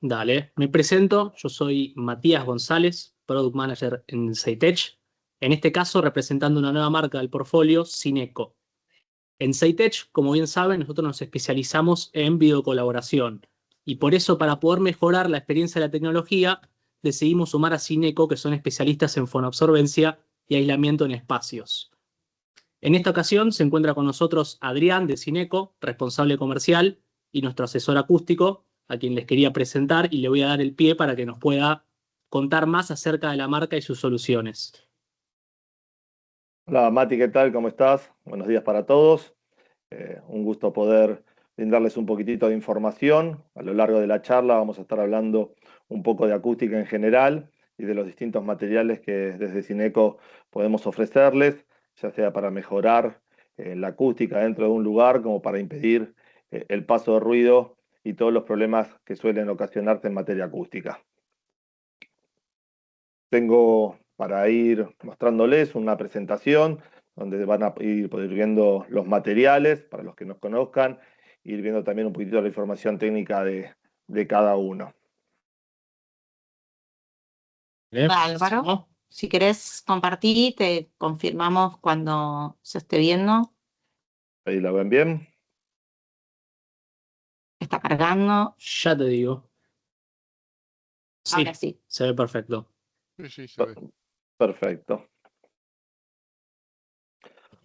Dale, me presento, yo soy Matías González, Product Manager en Seitech, en este caso representando una nueva marca del portfolio, Cineco. En Seitech, como bien saben, nosotros nos especializamos en videocolaboración y por eso para poder mejorar la experiencia de la tecnología decidimos sumar a Cineco, que son especialistas en fonoabsorbencia y aislamiento en espacios. En esta ocasión se encuentra con nosotros Adrián de Cineco, responsable comercial, y nuestro asesor acústico, a quien les quería presentar y le voy a dar el pie para que nos pueda contar más acerca de la marca y sus soluciones. Hola Mati, ¿qué tal? ¿Cómo estás? Buenos días para todos. Un gusto poder brindarles un poquitito de información. A lo largo de la charla vamos a estar hablando un poco de acústica en general y de los distintos materiales que desde Cineco podemos ofrecerles, ya sea para mejorar la acústica dentro de un lugar, como para impedir el paso de ruido y todos los problemas que suelen ocasionarse en materia acústica. Tengo para ir mostrándoles una presentación donde van a ir viendo los materiales, para los que nos conozcan, ir viendo también un poquito la información técnica de cada uno. Bárbaro. ¿No? Si querés compartir, te confirmamos cuando se esté viendo. Ahí la ven bien. Está cargando. Ya te digo. Sí, Ahora sí. se ve perfecto. Sí, se ve. Perfecto.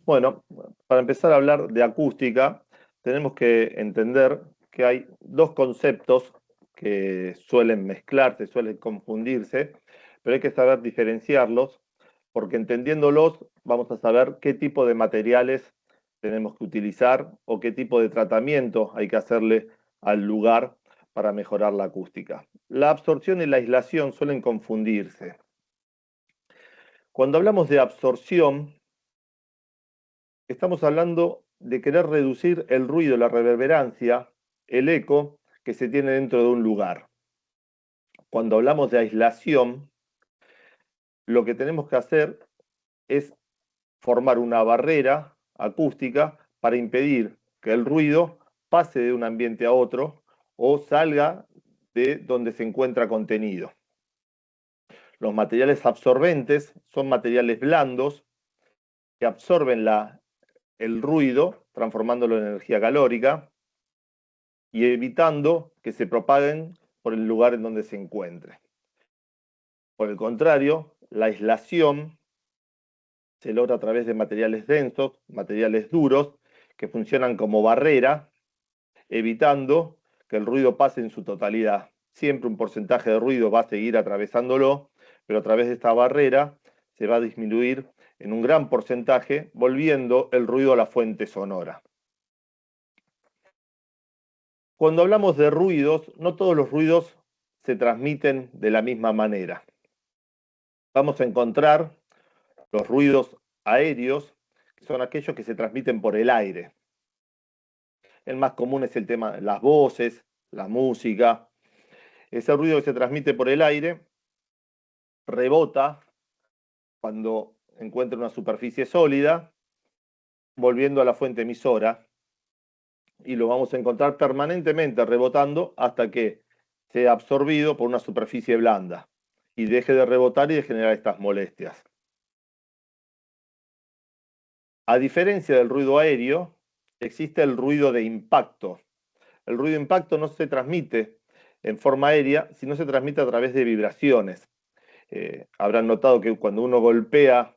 Bueno, para empezar a hablar de acústica, tenemos que entender que hay dos conceptos que suelen mezclarse, suelen confundirse, pero hay que saber diferenciarlos, porque entendiéndolos vamos a saber qué tipo de materiales tenemos que utilizar o qué tipo de tratamiento hay que hacerle al lugar para mejorar la acústica. La absorción y la aislación suelen confundirse. Cuando hablamos de absorción, estamos hablando de querer reducir el ruido, la reverberancia, el eco que se tiene dentro de un lugar. Cuando hablamos de aislación, lo que tenemos que hacer es formar una barrera acústica para impedir que el ruido pase de un ambiente a otro o salga de donde se encuentra contenido. Los materiales absorbentes son materiales blandos que absorben el ruido, transformándolo en energía calórica y evitando que se propaguen por el lugar en donde se encuentre. Por el contrario, la aislación se logra a través de materiales densos, materiales duros, que funcionan como barrera, evitando que el ruido pase en su totalidad. Siempre un porcentaje de ruido va a seguir atravesándolo, pero a través de esta barrera se va a disminuir en un gran porcentaje, volviendo el ruido a la fuente sonora. Cuando hablamos de ruidos, no todos los ruidos se transmiten de la misma manera. Vamos a encontrar los ruidos aéreos, que son aquellos que se transmiten por el aire. El más común es el tema de las voces, la música. Ese ruido que se transmite por el aire rebota cuando encuentra una superficie sólida, volviendo a la fuente emisora, y lo vamos a encontrar permanentemente rebotando hasta que sea absorbido por una superficie blanda y deje de rebotar y de generar estas molestias. A diferencia del ruido aéreo, existe el ruido de impacto. El ruido de impacto no se transmite en forma aérea, sino se transmite a través de vibraciones. Habrán notado que cuando uno golpea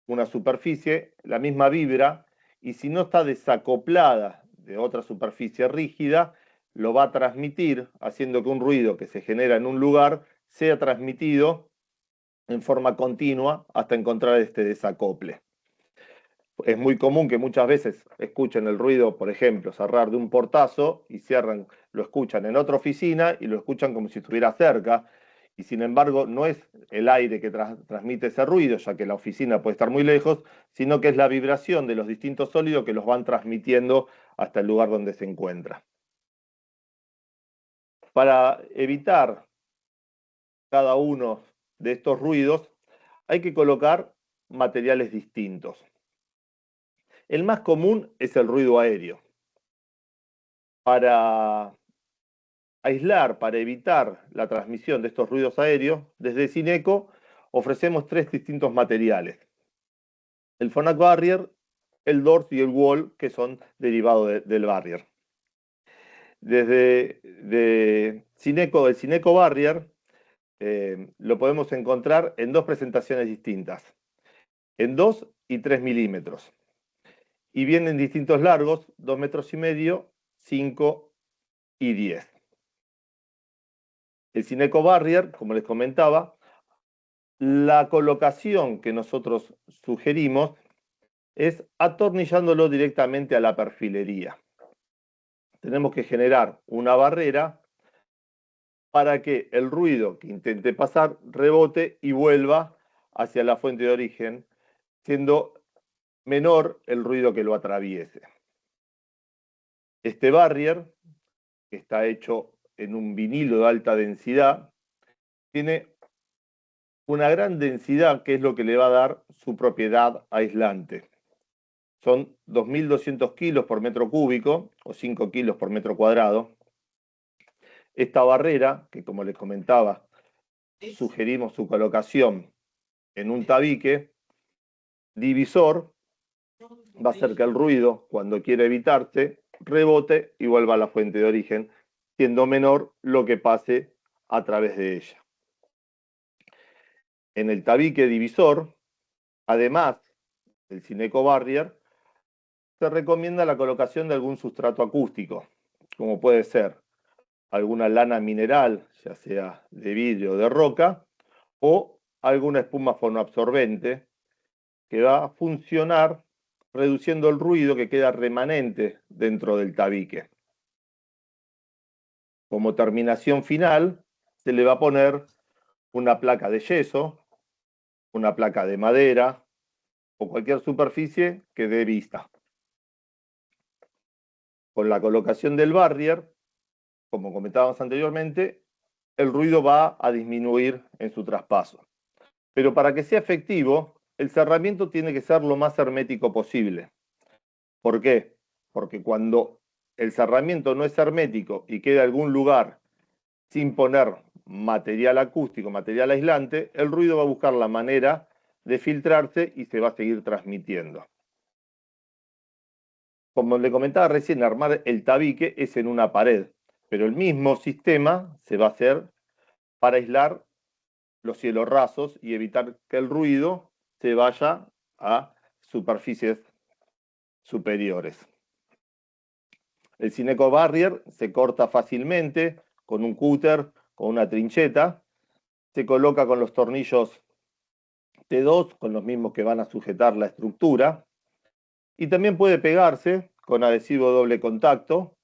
una superficie, la misma vibra, y si no está desacoplada de otra superficie rígida, lo va a transmitir, haciendo que un ruido que se genera en un lugar sea transmitido en forma continua hasta encontrar este desacople. Es muy común que muchas veces escuchen el ruido, por ejemplo, cerrar de un portazo y cierran, lo escuchan en otra oficina y lo escuchan como si estuviera cerca. Y sin embargo, no es el aire que transmite ese ruido, ya que la oficina puede estar muy lejos, sino que es la vibración de los distintos sólidos que los van transmitiendo hasta el lugar donde se encuentra. Para evitar cada uno de estos ruidos, hay que colocar materiales distintos. El más común es el ruido aéreo. Para aislar, para evitar la transmisión de estos ruidos aéreos, desde Cineco ofrecemos 3 distintos materiales: el Phonak Barrier, el Doors y el Wall, que son derivados del Barrier. Desde el Cineco Barrier lo podemos encontrar en 2 presentaciones distintas, en 2 y 3 milímetros. Y vienen distintos largos, 2,5 metros, 5 y 10. El Cineco Barrier, como les comentaba, la colocación que nosotros sugerimos es atornillándolo directamente a la perfilería. Tenemos que generar una barrera para que el ruido que intente pasar rebote y vuelva hacia la fuente de origen, siendo menor el ruido que lo atraviese. Este barrier, que está hecho en un vinilo de alta densidad, tiene una gran densidad, que es lo que le va a dar su propiedad aislante. Son 2.200 kilos por metro cúbico o 5 kilos por metro cuadrado. Esta barrera, que como les comentaba, sugerimos su colocación en un tabique divisor, va a hacer que el ruido, cuando quiera evitarse, rebote y vuelva a la fuente de origen, siendo menor lo que pase a través de ella. En el tabique divisor, además del Cineco Barrier, se recomienda la colocación de algún sustrato acústico, como puede ser alguna lana mineral, ya sea de vidrio o de roca, o alguna espuma fonoabsorbente, que va a funcionar reduciendo el ruido que queda remanente dentro del tabique. Como terminación final, se le va a poner una placa de yeso, una placa de madera o cualquier superficie que dé vista. Con la colocación del barrier, como comentábamos anteriormente, el ruido va a disminuir en su traspaso. Pero para que sea efectivo, el cerramiento tiene que ser lo más hermético posible. ¿Por qué? Porque cuando el cerramiento no es hermético y queda algún lugar sin poner material acústico, material aislante, el ruido va a buscar la manera de filtrarse y se va a seguir transmitiendo. Como le comentaba recién, armar el tabique es en una pared, pero el mismo sistema se va a hacer para aislar los cielos rasos y evitar que el ruido se vaya a superficies superiores. El Cineco Barrier se corta fácilmente con un cúter, con una trincheta, se coloca con los tornillos T2, con los mismos que van a sujetar la estructura, y también puede pegarse con adhesivo doble contacto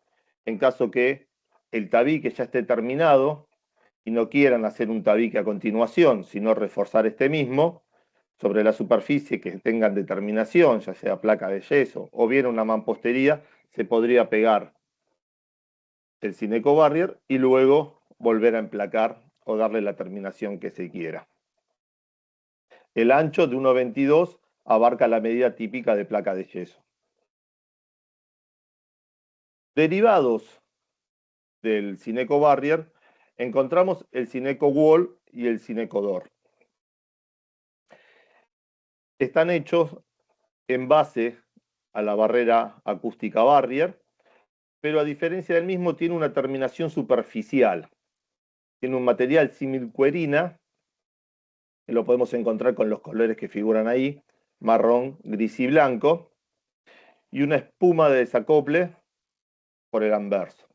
en caso que el tabique ya esté terminado y no quieran hacer un tabique a continuación, sino reforzar este mismo sobre la superficie que tengan determinación, ya sea placa de yeso o bien una mampostería, se podría pegar el Cineco Barrier y luego volver a emplacar o darle la terminación que se quiera. El ancho de 1,22 abarca la medida típica de placa de yeso. Derivados del Cineco Barrier encontramos el Cineco Wall y el Cineco Door. Están hechos en base a la barrera acústica Barrier, pero a diferencia del mismo tiene una terminación superficial. Tiene un material similcuerina, que lo podemos encontrar con los colores que figuran ahí, marrón, gris y blanco, y una espuma de desacople por el anverso.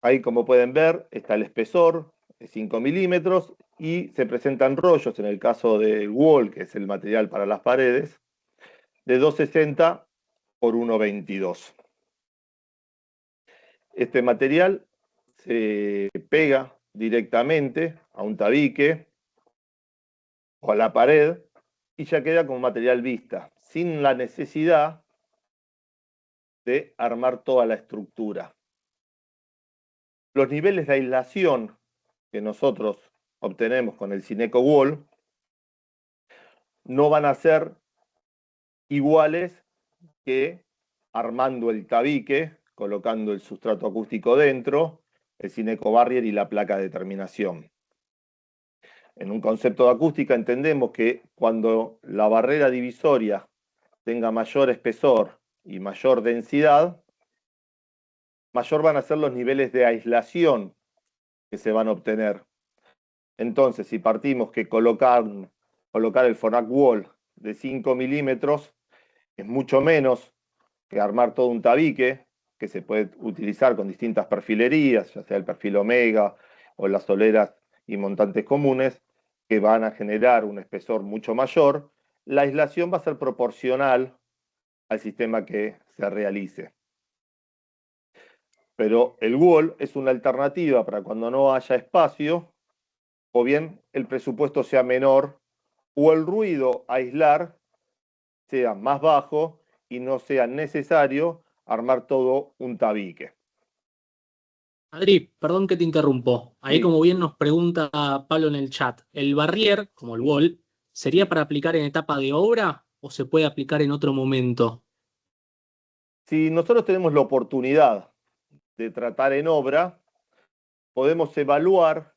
Ahí, como pueden ver, está el espesor de 5 milímetros y se presentan rollos, en el caso del Wall, que es el material para las paredes, de 2,60 por 1,22. Este material se pega directamente a un tabique o a la pared y ya queda como material vista, sin la necesidad de armar toda la estructura. Los niveles de aislación que nosotros obtenemos con el Cineco Wall no van a ser iguales que armando el tabique colocando el sustrato acústico dentro, el Cineco Barrier y la placa de terminación. En un concepto de acústica entendemos que cuando la barrera divisoria tenga mayor espesor y mayor densidad, mayor van a ser los niveles de aislación que se van a obtener. Entonces, si partimos que colocar el FONAC Wall de 5 milímetros es mucho menos que armar todo un tabique que se puede utilizar con distintas perfilerías, ya sea el perfil omega o las soleras y montantes comunes, que van a generar un espesor mucho mayor, la aislación va a ser proporcional al sistema que se realice. Pero el wall es una alternativa para cuando no haya espacio, o bien el presupuesto sea menor, o el ruido a aislar sea más bajo y no sea necesario armar todo un tabique. Adri, perdón que te interrumpo. Ahí, Sí. como bien nos pregunta Pablo en el chat, ¿el barrier, como el wall, sería para aplicar en etapa de obra o se puede aplicar en otro momento? Si nosotros tenemos la oportunidad de tratar en obra, podemos evaluar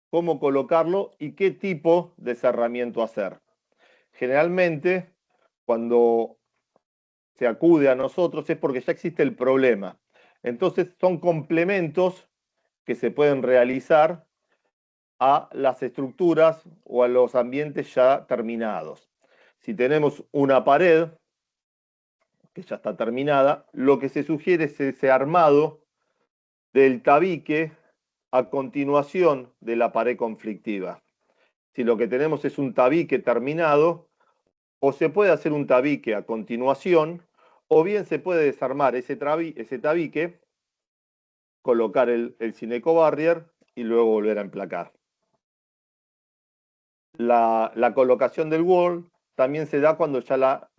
cómo colocarlo y qué tipo de cerramiento hacer. Generalmente, cuando se acude a nosotros es porque ya existe el problema. Entonces, son complementos que se pueden realizar a las estructuras o a los ambientes ya terminados. Si tenemos una pared que ya está terminada, lo que se sugiere es ese armado del tabique a continuación de la pared conflictiva. Si lo que tenemos es un tabique terminado, o se puede hacer un tabique a continuación, o bien se puede desarmar ese tabique, colocar el Cineco Barrier y luego volver a emplacar. La colocación del wall también se da cuando ya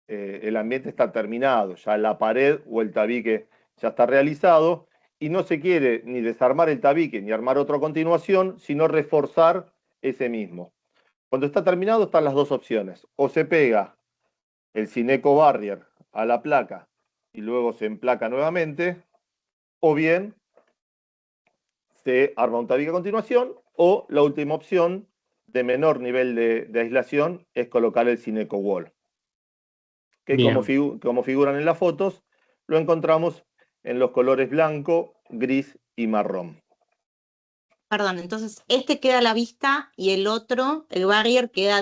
el ambiente está terminado, ya la pared o el tabique ya está realizado y no se quiere ni desarmar el tabique ni armar otro a continuación, sino reforzar ese mismo. Cuando está terminado están las dos opciones, o se pega el Cineco Barrier a la placa y luego se emplaca nuevamente, o bien se arma un tabique a continuación, o la última opción de menor nivel de aislación es colocar el Cineco Wall, que como figuran en las fotos, lo encontramos en los colores blanco, gris y marrón. Perdón, entonces este queda a la vista y el otro, el barrier, queda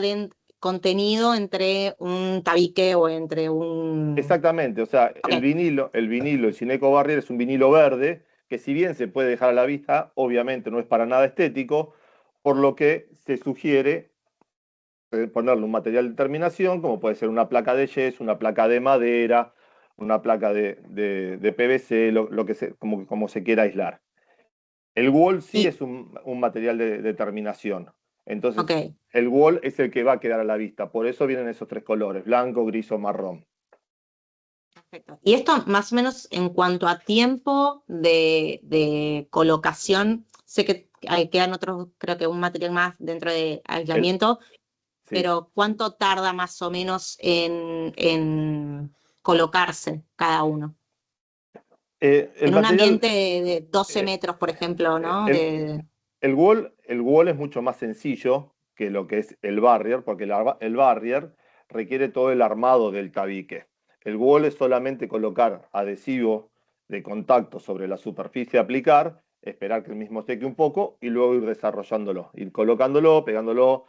contenido entre un tabique o entre un... Exactamente, o sea, Okay. el Cineco Barrier es un vinilo verde, que si bien se puede dejar a la vista, obviamente no es para nada estético, por lo que se sugiere ponerle un material de terminación, como puede ser una placa de yeso, una placa de madera, una placa de PVC, lo que como se quiera aislar. El wall sí es un material de terminación. Entonces, Okay. el wall es el que va a quedar a la vista. Por eso vienen esos tres colores, blanco, gris o marrón. Perfecto. Y esto más o menos en cuanto a tiempo de colocación, sé que quedan otros, creo que un material más dentro de aislamiento, Sí. pero ¿cuánto tarda más o menos en colocarse cada uno? En un ambiente de 12 metros, por ejemplo, ¿no? El wall es mucho más sencillo que lo que es el barrier, porque el barrier requiere todo el armado del tabique. El wall es solamente colocar adhesivo de contacto sobre la superficie a aplicar, esperar que el mismo seque un poco y luego ir desarrollándolo, ir colocándolo, pegándolo,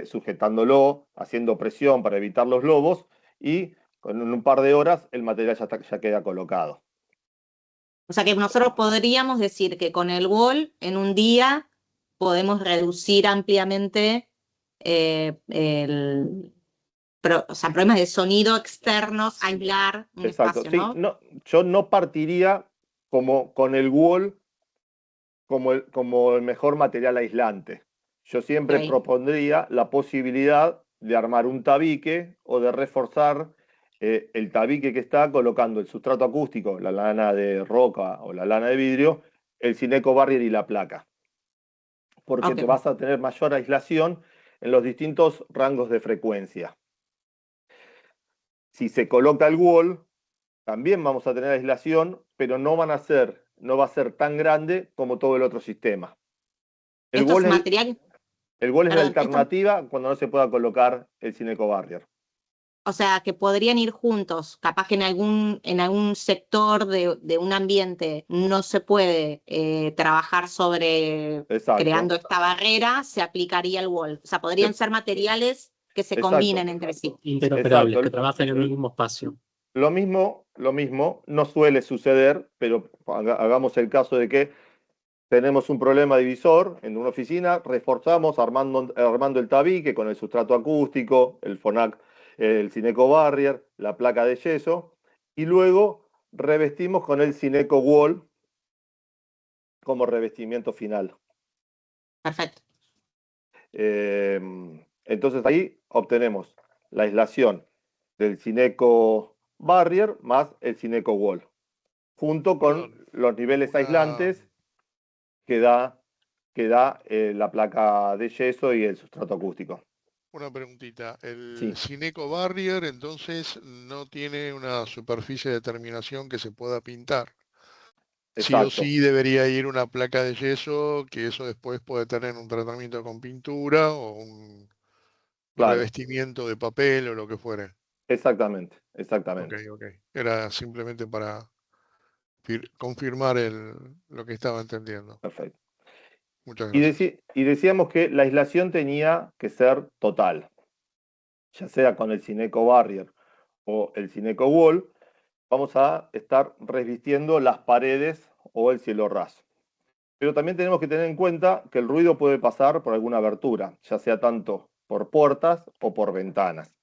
sujetándolo, haciendo presión para evitar los lobos y en un par de horas el material ya queda colocado. O sea que nosotros podríamos decir que con el wall en un día podemos reducir ampliamente problemas de sonido externos, aislar un Exacto, espacio, sí, ¿no? no, yo no partiría con el wall como el mejor material aislante. Yo siempre propondría la posibilidad de armar un tabique o de reforzar el tabique que está colocando el sustrato acústico, la lana de roca o la lana de vidrio, el Cineco Barrier y la placa. Porque te vas a tener mayor aislación en los distintos rangos de frecuencia. Si se coloca el wall, también vamos a tener aislación, pero no va a ser tan grande como todo el otro sistema. El Estos wall es, materiales, el wall es la perdón, estos, alternativa cuando no se pueda colocar el Cineco Barrier. o sea, que podrían ir juntos, capaz que en algún sector de un ambiente no se puede trabajar sobre creando Exacto, esta barrera, se aplicaría el wall. O sea, podrían se- ser materiales que se exacto, combinen entre sí. Interoperables, que exacto. trabajen en el mismo espacio. Lo mismo no suele suceder, pero hagamos el caso de que tenemos un problema divisor en una oficina, reforzamos armando el tabique con el sustrato acústico, el FONAC, el Cineco Barrier, la placa de yeso, y luego revestimos con el Cineco Wall como revestimiento final. Perfecto. Entonces ahí obtenemos la aislación del Cineco Barrier más el Cineco Wall, junto con Perdón, los niveles una, aislantes que da la placa de yeso y el sustrato acústico. una preguntita. El Sí, Cineco Barrier entonces no tiene una superficie de terminación que se pueda pintar. Sí o exacto, sí debería ir una placa de yeso, que eso después puede tener un tratamiento con pintura o un claro, revestimiento de papel o lo que fuere. exactamente, Ok, exactamente. ok. Era simplemente para confirmar lo que estaba entendiendo. Perfecto. Muchas Y, gracias. y decíamos que la aislación tenía que ser total, ya sea con el Cineco Barrier o el Cineco Wall, vamos a estar revistiendo las paredes o el cielo raso. Pero también tenemos que tener en cuenta que el ruido puede pasar por alguna abertura, ya sea tanto por puertas o por ventanas.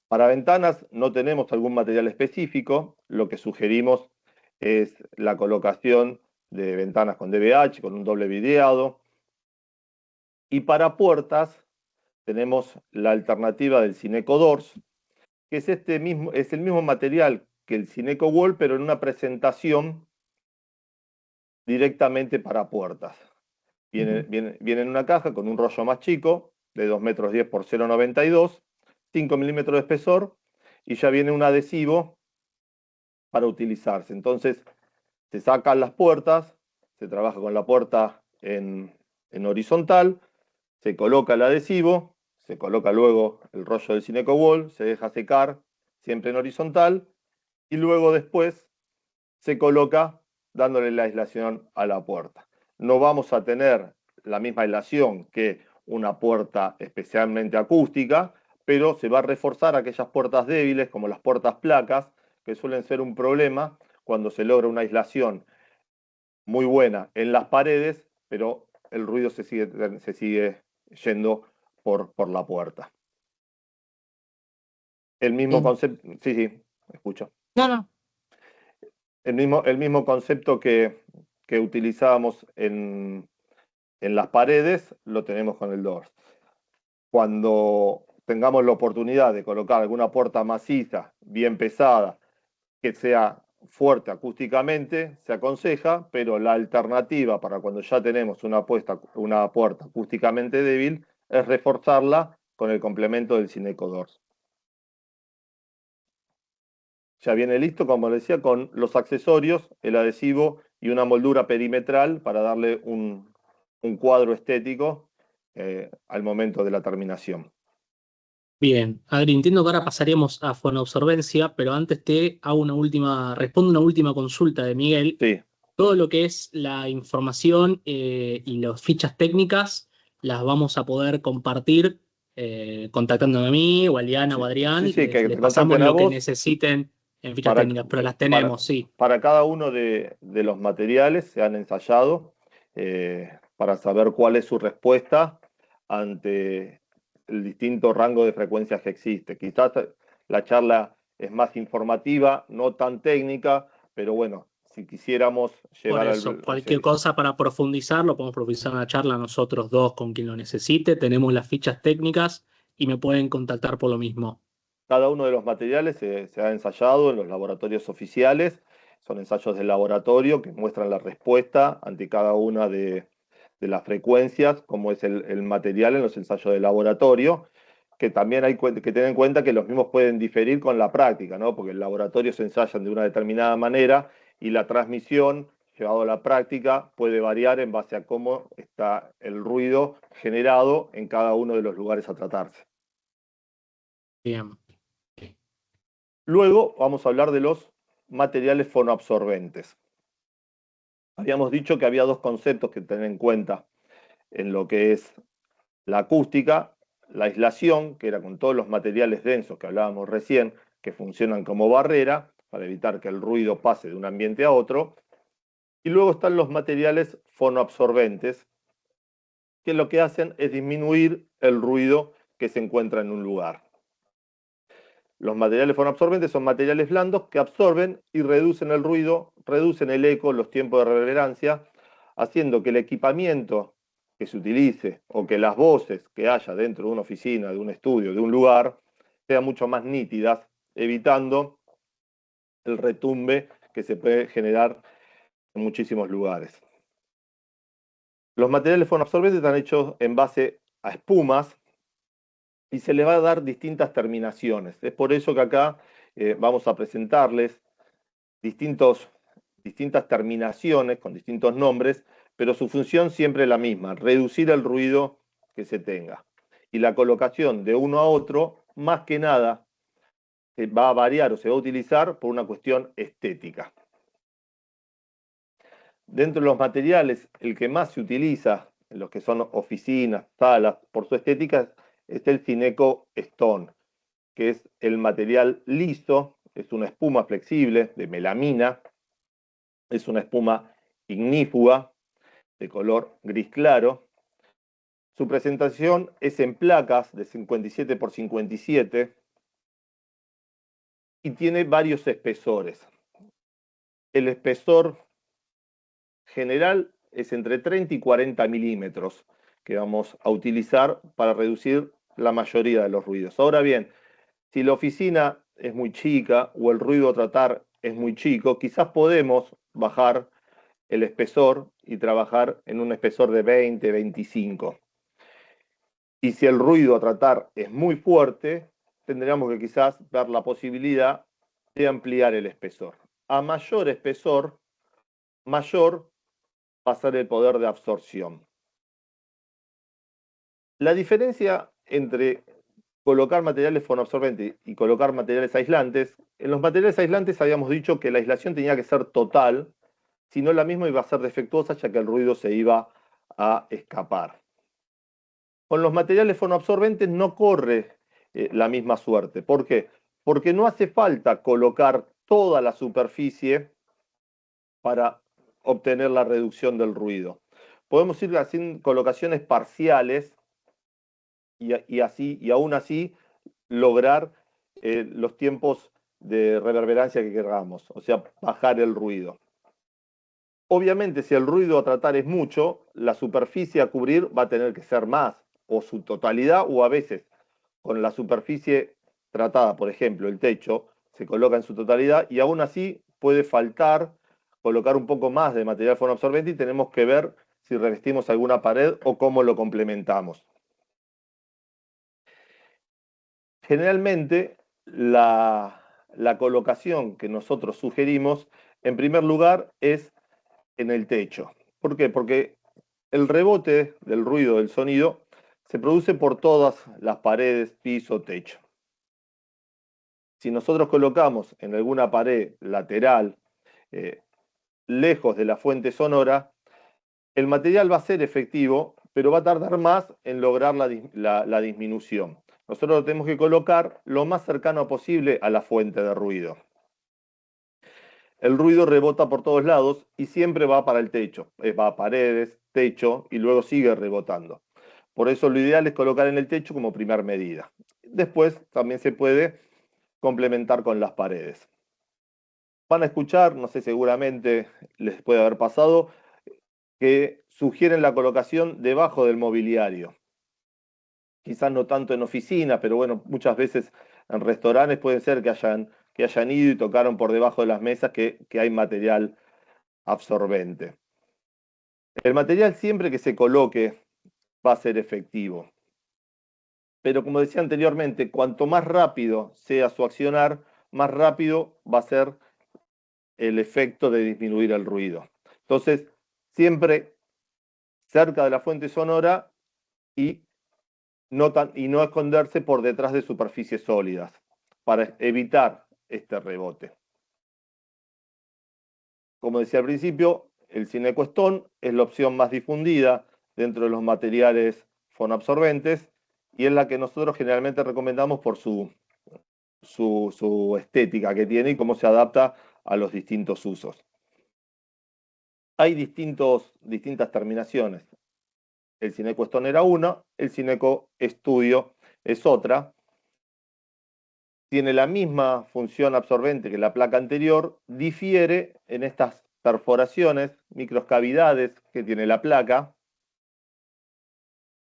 Para ventanas no tenemos algún material específico, lo que sugerimos es la colocación de ventanas con DBH, con un doble vidriado. Y para puertas tenemos la alternativa del Cineco Doors, que es el mismo material que el Cineco Wall, pero en una presentación directamente para puertas. Viene en una caja con un rollo más chico, de 2,10 metros por 0,92, 5 milímetros de espesor, y ya viene un adhesivo para utilizarse. Entonces, se sacan las puertas, se trabaja con la puerta en horizontal, se coloca el adhesivo, se coloca luego el rollo del Cineco Wall, se deja secar, siempre en horizontal, y luego después se coloca dándole la aislación a la puerta. No vamos a tener la misma aislación que una puerta especialmente acústica, pero se va a reforzar aquellas puertas débiles, como las puertas placas, que suelen ser un problema cuando se logra una aislación muy buena en las paredes, pero el ruido se sigue yendo por la puerta. El mismo Bien. concepto, sí, escucho. No, no. El mismo concepto que utilizábamos en las paredes, lo tenemos con el Doors. Cuando tengamos la oportunidad de colocar alguna puerta maciza, bien pesada, que sea fuerte acústicamente, se aconseja, pero la alternativa para cuando ya tenemos una puerta acústicamente débil es reforzarla con el complemento del Cineco Doors. Ya viene listo, como les decía, con los accesorios, el adhesivo y una moldura perimetral para darle un cuadro estético al momento de la terminación. Bien, Adri, entiendo que ahora pasaríamos a fonoabsorbencia, pero antes te hago respondo una última consulta de Miguel. Sí, Todo lo que es la información y las fichas técnicas las vamos a poder compartir contactándome a mí o a Liana o a Adrián. sí, que Les te pasamos contacten a lo que vos necesiten en fichas para, técnicas, pero las para, tenemos, sí. para cada uno de los materiales se han ensayado para saber cuál es su respuesta ante el distinto rango de frecuencias que existe. Quizás la charla es más informativa, no tan técnica, pero bueno, si quisiéramos Por llevar eso, al... cualquier cosa para profundizar, lo podemos profundizar en una charla nosotros dos con quien lo necesite. Tenemos las fichas técnicas y me pueden contactar por lo mismo. Cada uno de los materiales se ha ensayado en los laboratorios oficiales, son ensayos de laboratorio que muestran la respuesta ante cada una de las frecuencias, como es el material en los ensayos de laboratorio. que también hay que tener en cuenta que los mismos pueden diferir con la práctica, ¿no? Porque el laboratorio se ensayan de una determinada manera y la transmisión, llevado a la práctica, puede variar en base a cómo está el ruido generado en cada uno de los lugares a tratarse. Bien. Luego vamos a hablar de los materiales fonoabsorbentes. Habíamos dicho que había dos conceptos que tener en cuenta en lo que es la acústica, la aislación, que era con todos los materiales densos que hablábamos recién, que funcionan como barrera para evitar que el ruido pase de un ambiente a otro. Y luego están los materiales fonoabsorbentes, que lo que hacen es disminuir el ruido que se encuentra en un lugar. Los materiales fonoabsorbentes son materiales blandos que absorben y reducen el ruido, reducen el eco, los tiempos de reverberancia, haciendo que el equipamiento que se utilice o que las voces que haya dentro de una oficina, de un estudio, de un lugar, sean mucho más nítidas, evitando el retumbe que se puede generar en muchísimos lugares. Los materiales fonoabsorbentes están hechos en base a espumas y se le va a dar distintas terminaciones. Es por eso que acá vamos a presentarles distintas terminaciones con distintos nombres, pero su función siempre es la misma, reducir el ruido que se tenga. Y la colocación de uno a otro, más que nada, va a variar o se va a utilizar por una cuestión estética. Dentro de los materiales, el que más se utiliza en los que son oficinas, salas, por su estética, es el Cineco Stone, que es el material liso, es una espuma flexible de melamina, es una espuma ignífuga de color gris claro. Su presentación es en placas de 57 por 57 y tiene varios espesores. El espesor general es entre 30 y 40 milímetros que vamos a utilizar para reducir la mayoría de los ruidos. Ahora bien, si la oficina es muy chica o el ruido a tratar es muy chico, quizás podemos bajar el espesor y trabajar en un espesor de 20, 25. Y si el ruido a tratar es muy fuerte, tendríamos que quizás ver la posibilidad de ampliar el espesor. A mayor espesor, mayor va a ser el poder de absorción. La diferencia entre colocar materiales fonoabsorbentes y colocar materiales aislantes, en los materiales aislantes habíamos dicho que la aislación tenía que ser total, si no la misma iba a ser defectuosa ya que el ruido se iba a escapar. Con los materiales fonoabsorbentes no corre la misma suerte. ¿Por qué? Porque no hace falta colocar toda la superficie para obtener la reducción del ruido. Podemos ir haciendo colocaciones parciales y aún así lograr los tiempos de reverberancia que queramos, o sea, bajar el ruido. Obviamente, si el ruido a tratar es mucho, la superficie a cubrir va a tener que ser más, o su totalidad, o a veces con la superficie tratada, por ejemplo, el techo, se coloca en su totalidad y aún así puede faltar colocar un poco más de material fonoabsorbente y tenemos que ver si revestimos alguna pared o cómo lo complementamos. Generalmente, la colocación que nosotros sugerimos, en primer lugar, es en el techo. ¿Por qué? Porque el rebote del ruido del sonido se produce por todas las paredes, piso, techo. Si nosotros colocamos en alguna pared lateral, lejos de la fuente sonora, el material va a ser efectivo, pero va a tardar más en lograr la disminución. Nosotros lo tenemos que colocar lo más cercano posible a la fuente de ruido. El ruido rebota por todos lados y siempre va para el techo, va a paredes, techo y luego sigue rebotando. Por eso lo ideal es colocar en el techo como primer medida. Después también se puede complementar con las paredes. Van a escuchar, no sé, seguramente les puede haber pasado, que sugieren la colocación debajo del mobiliario. Quizás no tanto en oficina, pero bueno, muchas veces en restaurantes puede ser que hayan ido y tocaron por debajo de las mesas que hay material absorbente. El material siempre que se coloque va a ser efectivo. pero como decía anteriormente, cuanto más rápido sea su accionar, más rápido va a ser el efecto de disminuir el ruido. Entonces, siempre cerca de la fuente sonora y no esconderse por detrás de superficies sólidas para evitar este rebote. Como decía al principio, el Cineco Stone es la opción más difundida dentro de los materiales fonabsorbentes y es la que nosotros generalmente recomendamos por su estética que tiene y cómo se adapta a los distintos usos. Hay distintas terminaciones. El Cineco Stone era una, el Cineco Studio es otra. Tiene la misma función absorbente que la placa anterior, difiere en estas perforaciones, microcavidades que tiene la placa,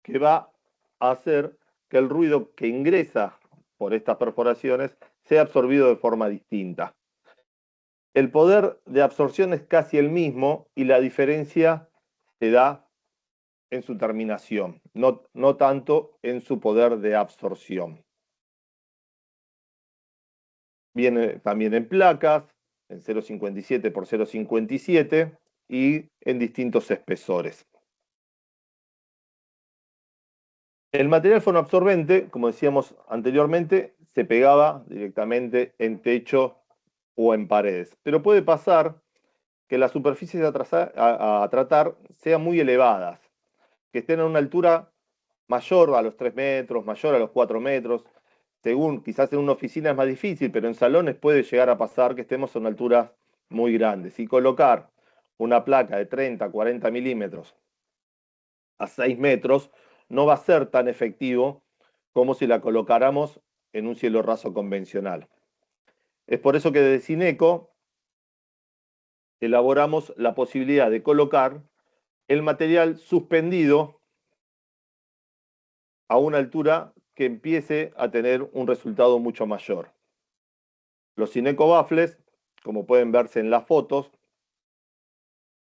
que va a hacer que el ruido que ingresa por estas perforaciones sea absorbido de forma distinta. El poder de absorción es casi el mismo y la diferencia se da en su terminación, no tanto en su poder de absorción. Viene también en placas, en 0,57 por 0,57 y en distintos espesores. El material fonoabsorbente, como decíamos anteriormente, se pegaba directamente en techo o en paredes. Pero puede pasar que las superficies a tratar sean muy elevadas, que estén a una altura mayor a los 3 metros, mayor a los 4 metros. Según, quizás en una oficina es más difícil, pero en salones puede llegar a pasar que estemos a una altura muy grande. Y colocar una placa de 30, 40 milímetros a 6 metros no va a ser tan efectivo como si la colocáramos en un cielo raso convencional. Es por eso que desde Cineco elaboramos la posibilidad de colocar el material suspendido a una altura que empiece a tener un resultado mucho mayor. Los Cineco Baffles, como pueden verse en las fotos,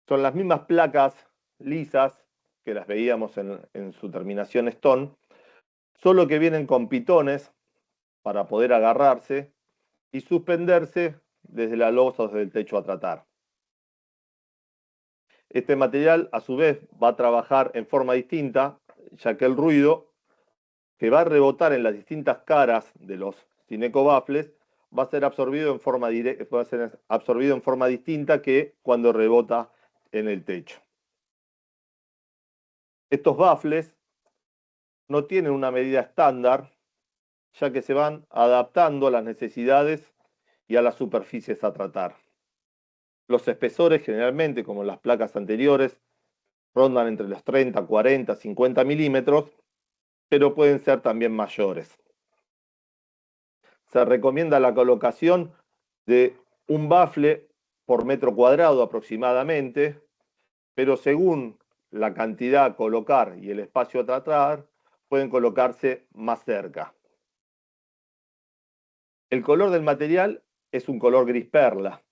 son las mismas placas lisas que las veíamos en su terminación Stone, solo que vienen con pitones para poder agarrarse y suspenderse desde la losa o desde el techo a tratar. Este material, a su vez, va a trabajar en forma distinta, ya que el ruido que va a rebotar en las distintas caras de los Cineco Baffles va a ser absorbido en forma distinta que cuando rebota en el techo. Estos baffles no tienen una medida estándar, ya que se van adaptando a las necesidades y a las superficies a tratar. Los espesores generalmente, como en las placas anteriores, rondan entre los 30, 40, 50 milímetros, pero pueden ser también mayores. Se recomienda la colocación de un baffle por metro cuadrado aproximadamente, pero según la cantidad a colocar y el espacio a tratar, pueden colocarse más cerca. El color del material es un color gris perla,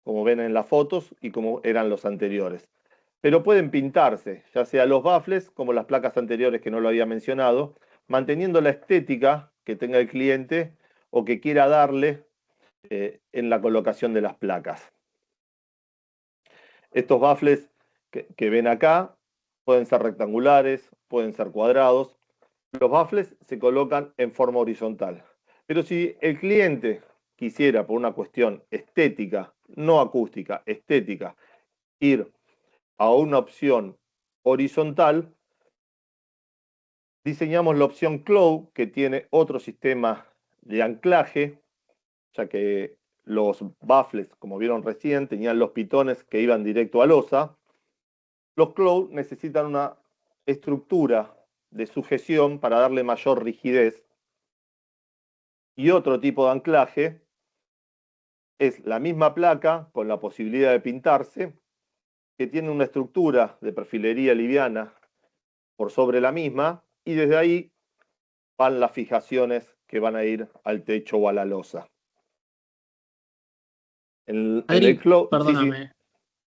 como ven en las fotos y como eran los anteriores. Pero pueden pintarse, ya sea los baffles como las placas anteriores que no lo había mencionado, manteniendo la estética que tenga el cliente o que quiera darle en la colocación de las placas. Estos baffles que ven acá pueden ser rectangulares, pueden ser cuadrados. Los baffles se colocan en forma horizontal. Pero si el cliente quisiera, por una cuestión estética, no acústica, estética, ir a una opción horizontal, diseñamos la opción Cloud, que tiene otro sistema de anclaje, ya que los baffles, como vieron recién, tenían los pitones que iban directo a losa. Los Cloud necesitan una estructura de sujeción para darle mayor rigidez. Y otro tipo de anclaje es la misma placa con la posibilidad de pintarse, que tiene una estructura de perfilería liviana por sobre la misma, y desde ahí van las fijaciones que van a ir al techo o a la losa. Adri, Cloud, perdóname. sí.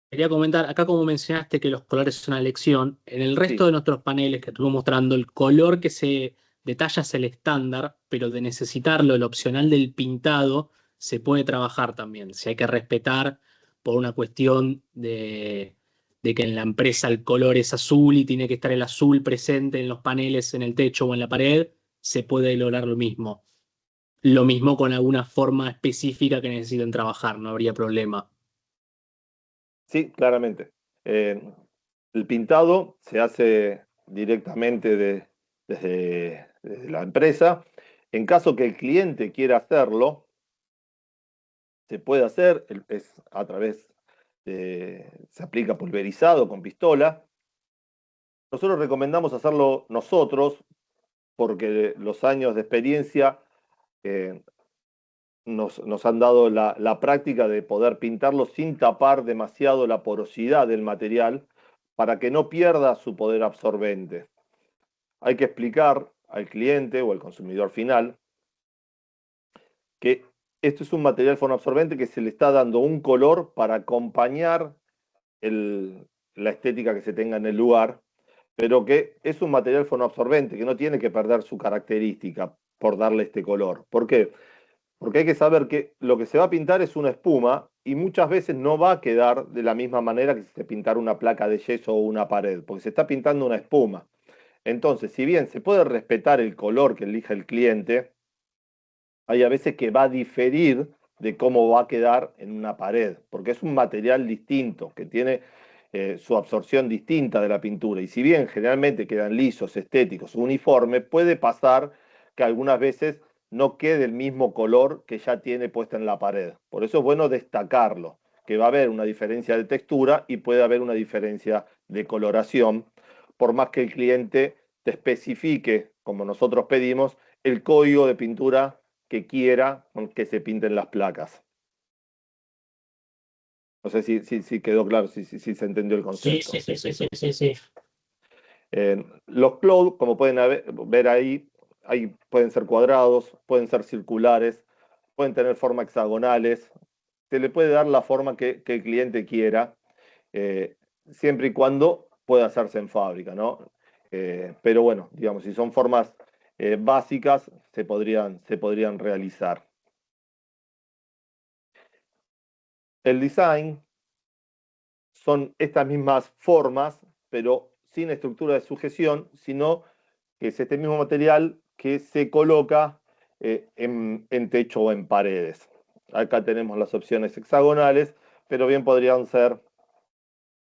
Quería comentar, acá como mencionaste que los colores son una elección, en el resto de nuestros paneles que estuve mostrando, el color que se detallas el estándar, pero de necesitarlo, el opcional del pintado, se puede trabajar también. Si hay que respetar por una cuestión de que en la empresa el color es azul y tiene que estar el azul presente en los paneles, en el techo o en la pared, se puede lograr lo mismo. Lo mismo con alguna forma específica que necesiten trabajar, no habría problema. Sí, claramente. El pintado se hace directamente desde la empresa. En caso que el cliente quiera hacerlo, se puede hacer, es a través se aplica pulverizado con pistola. Nosotros recomendamos hacerlo nosotros porque los años de experiencia eh, nos han dado la práctica de poder pintarlo sin tapar demasiado la porosidad del material para que no pierda su poder absorbente. Hay que explicar al cliente o al consumidor final que esto es un material fonoabsorbente que se le está dando un color para acompañar la estética que se tenga en el lugar, pero que es un material fonoabsorbente que no tiene que perder su característica por darle este color. ¿Por qué? Porque hay que saber que lo que se va a pintar es una espuma y muchas veces no va a quedar de la misma manera que si se pintara una placa de yeso o una pared, porque se está pintando una espuma. Entonces, si bien se puede respetar el color que elija el cliente, hay a veces que va a diferir de cómo va a quedar en una pared, porque es un material distinto, que tiene su absorción distinta de la pintura. Y si bien generalmente quedan lisos, estéticos, uniformes, puede pasar que algunas veces no quede el mismo color que ya tiene puesta en la pared. Por eso es bueno destacarlo, que va a haber una diferencia de textura y puede haber una diferencia de coloración, por más que el cliente te especifique, como nosotros pedimos, el código de pintura que quiera que se pinten las placas. No sé si quedó claro, si se entendió el concepto. Sí. Los cloud, como pueden ver ahí pueden ser cuadrados, pueden ser circulares, pueden tener formas hexagonales. Se le puede dar la forma que el cliente quiera, siempre y cuando pueda hacerse en fábrica, ¿no? Pero bueno, digamos, si son formas básicas, se podrían realizar. El design son estas mismas formas, pero sin estructura de sujeción, sino que es este mismo material que se coloca en techo o en paredes. Acá tenemos las opciones hexagonales, pero bien podrían ser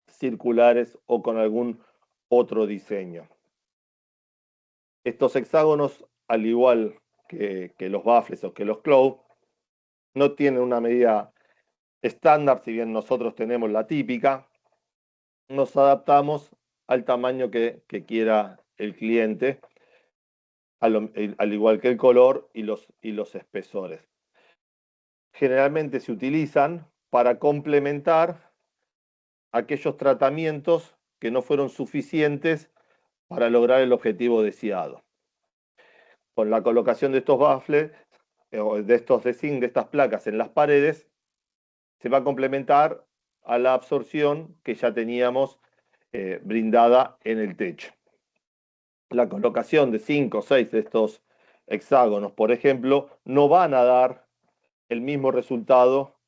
circulares o con algún otro diseño. Estos hexágonos, al igual que los baffles o que los cloud, no tienen una medida estándar, si bien nosotros tenemos la típica. Nos adaptamos al tamaño que quiera el cliente, al igual que el color y los espesores. Generalmente se utilizan para complementar aquellos tratamientos que no fueron suficientes para lograr el objetivo deseado. Con la colocación de estos baffles, o de estos design, de estas placas en las paredes, se va a complementar a la absorción que ya teníamos brindada en el techo. La colocación de 5 o 6 de estos hexágonos, por ejemplo, no van a dar el mismo resultado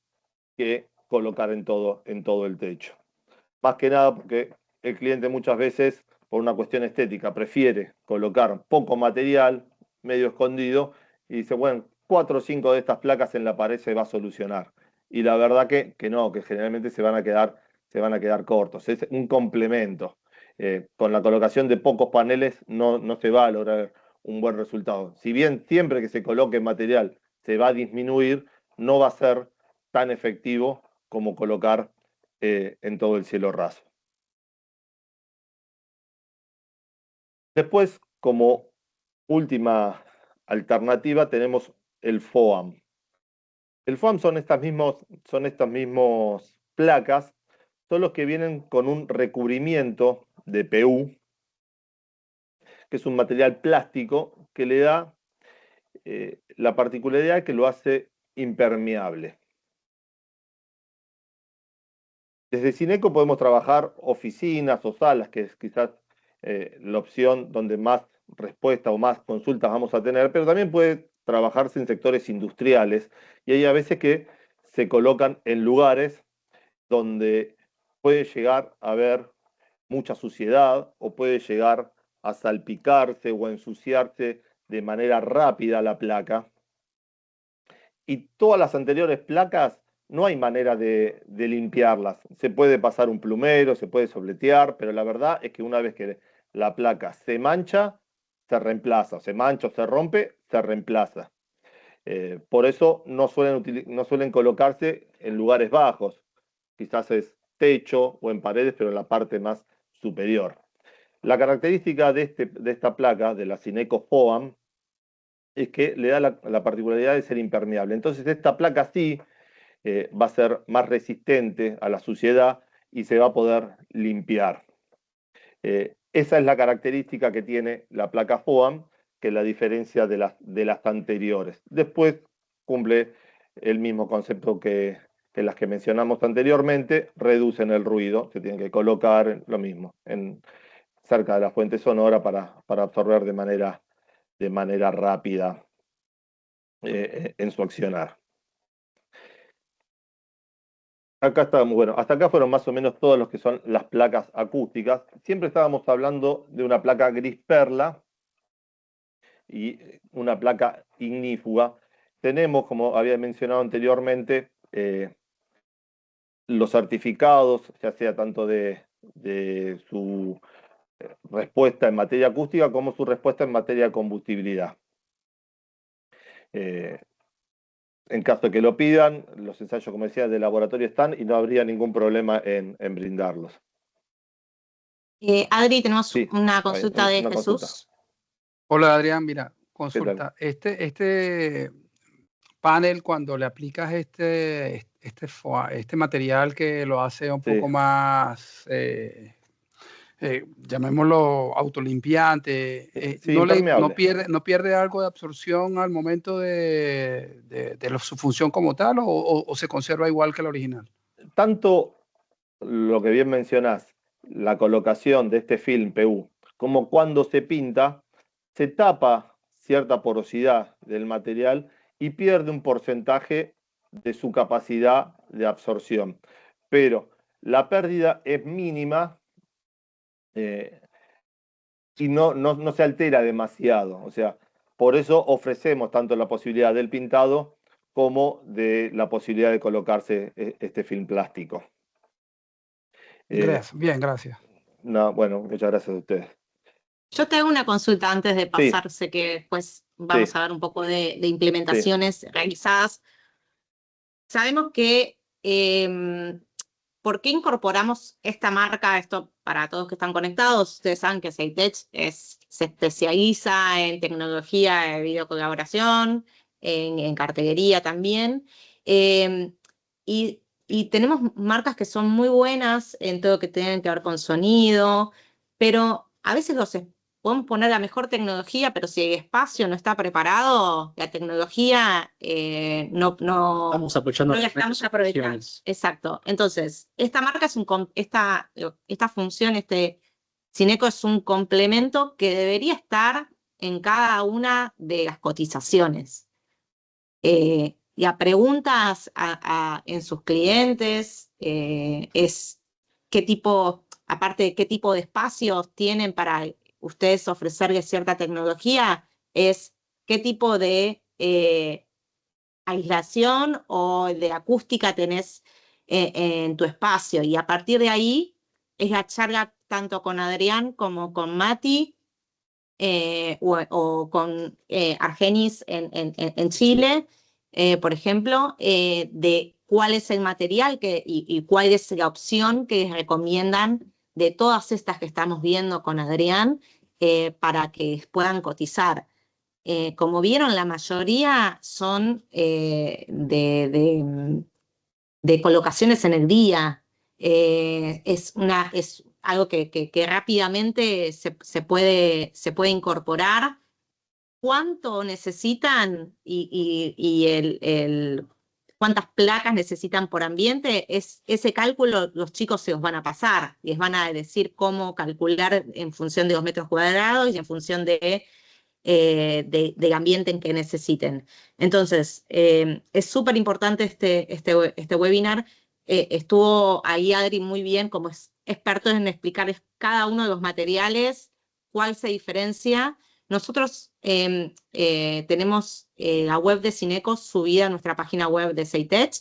que colocar en todo el techo. Más que nada porque el cliente muchas veces, por una cuestión estética, prefiere colocar poco material, medio escondido, y dice, bueno, 4 o 5 de estas placas en la pared se va a solucionar. Y la verdad que no, que generalmente se van a quedar cortos. Es un complemento. Con la colocación de pocos paneles no se va a lograr un buen resultado. Si bien siempre que se coloque material se va a disminuir, no va a ser tan efectivo como colocar en todo el cielo raso. Después, como última alternativa, tenemos el FOAM. El FOAM son estas mismas placas, son los que vienen con un recubrimiento de PU, que es un material plástico que le da la particularidad que lo hace impermeable. Desde Cineco podemos trabajar oficinas o salas, que es quizás la opción donde más respuesta o más consultas vamos a tener, pero también puede trabajarse en sectores industriales y hay a veces que se colocan en lugares donde puede llegar a haber mucha suciedad o puede llegar a salpicarse o a ensuciarse de manera rápida la placa. Y todas las anteriores placas no hay manera de limpiarlas. Se puede pasar un plumero, se puede sobletear, pero la verdad es que una vez que la placa se mancha, se reemplaza. Se mancha o se rompe, se reemplaza. Por eso no suelen colocarse en lugares bajos. Quizás es techo o en paredes, pero en la parte más superior. La característica de esta placa, de la Sineco Foam, es que le da la particularidad de ser impermeable. Entonces esta placa sí va a ser más resistente a la suciedad y se va a poder limpiar. Esa es la característica que tiene la placa Foam, que es la diferencia de las anteriores. Después cumple el mismo concepto que las que mencionamos anteriormente, reducen el ruido, se tienen que colocar lo mismo, cerca de la fuente sonora para absorber de manera rápida en su accionar. Acá estamos, bueno, hasta acá fueron más o menos todos los que son las placas acústicas. Siempre estábamos hablando de una placa gris perla y una placa ignífuga. Tenemos, como había mencionado anteriormente, los certificados, ya sea tanto de su respuesta en materia acústica como su respuesta en materia de combustibilidad. En caso de que lo pidan, los ensayos, como decía, de laboratorio están y no habría ningún problema en brindarlos. Adri, tenemos Sí, una consulta de una Jesús. consulta. Hola Adrián, mira, ¿Qué tal? consulta. Este panel, cuando le aplicas este material que lo hace un Sí. poco más, llamémoslo autolimpiante, Sí, no impermeable. no pierde algo de absorción al momento de su función como tal, o se conserva igual que el original? Tanto lo que bien mencionás, la colocación de este film PU, como cuando se pinta, se tapa cierta porosidad del material y pierde un porcentaje de su capacidad de absorción. Pero la pérdida es mínima y no se altera demasiado. O sea, por eso ofrecemos tanto la posibilidad del pintado como de la posibilidad de colocarse este film plástico. Gracias, bien, gracias. No, bueno, muchas gracias a ustedes. Yo te hago una consulta antes de Sí. pasar, sé que después vamos Sí. a ver un poco de implementaciones realizadas. Sabemos que, ¿por qué incorporamos esta marca? Esto para todos que están conectados, ustedes saben que SeiTech se especializa en tecnología de videocolaboración, en cartelería también, y tenemos marcas que son muy buenas en todo lo que tiene que ver con sonido, pero a veces podemos poner la mejor tecnología, pero si el espacio no está preparado, la tecnología no Estamos apoyando la estamos aprovechando. Exacto. Entonces, esta marca es esta función, Sineco es un complemento que debería estar en cada una de las cotizaciones. Y a preguntas en sus clientes es aparte de qué tipo de espacios tienen para ustedes ofrecerles cierta tecnología, es qué tipo de aislación o de acústica tenés en tu espacio. Y a partir de ahí es la charla tanto con Adrián como con Mati o con Argenis en Chile, por ejemplo, de cuál es el material y cuál es la opción que les recomiendan de todas estas que estamos viendo con Adrián para que puedan cotizar. Como vieron, la mayoría son de colocaciones en el día. Es algo que rápidamente se puede incorporar. ¿Cuánto necesitan y cuántas placas necesitan por ambiente, ese cálculo los chicos se los van a pasar, les van a decir cómo calcular en función de los metros cuadrados y en función del ambiente en que necesiten. Entonces, es súper importante este webinar. Estuvo ahí Adri muy bien como experto en explicar cada uno de los materiales, cuál se diferencia. Nosotros tenemos la web de Cineco subida a nuestra página web de Seitech.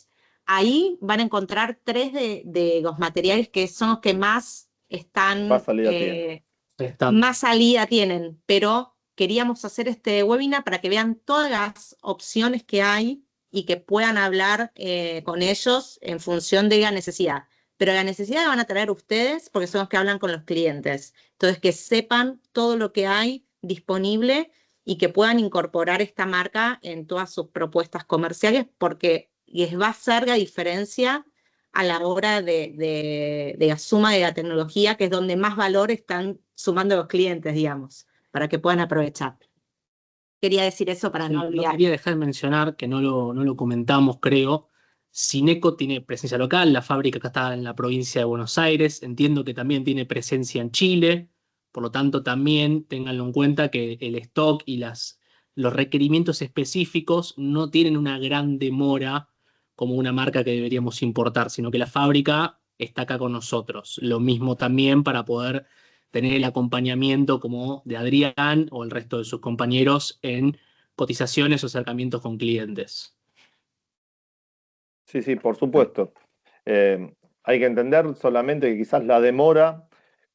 Ahí van a encontrar 3 de los materiales que son los que más están... más salida tienen, pero queríamos hacer este webinar para que vean todas las opciones que hay y que puedan hablar con ellos en función de la necesidad. Pero la necesidad la van a traer ustedes porque son los que hablan con los clientes. Entonces, que sepan todo lo que hay disponible y que puedan incorporar esta marca en todas sus propuestas comerciales porque les va a hacer la diferencia a la hora de la suma de la tecnología, que es donde más valor están sumando los clientes, digamos, para que puedan aprovechar. Quería decir eso para no olvidar. Quería dejar de mencionar, que no lo comentamos, creo. Cineco tiene presencia local, la fábrica acá está en la provincia de Buenos Aires, entiendo que también tiene presencia en Chile, por lo tanto también ténganlo en cuenta que el stock y los requerimientos específicos no tienen una gran demora como una marca que deberíamos importar, sino que la fábrica está acá con nosotros. Lo mismo también para poder tener el acompañamiento como de Adrián o el resto de sus compañeros en cotizaciones o acercamientos con clientes. Sí, sí, por supuesto. Hay que entender solamente que quizás la demora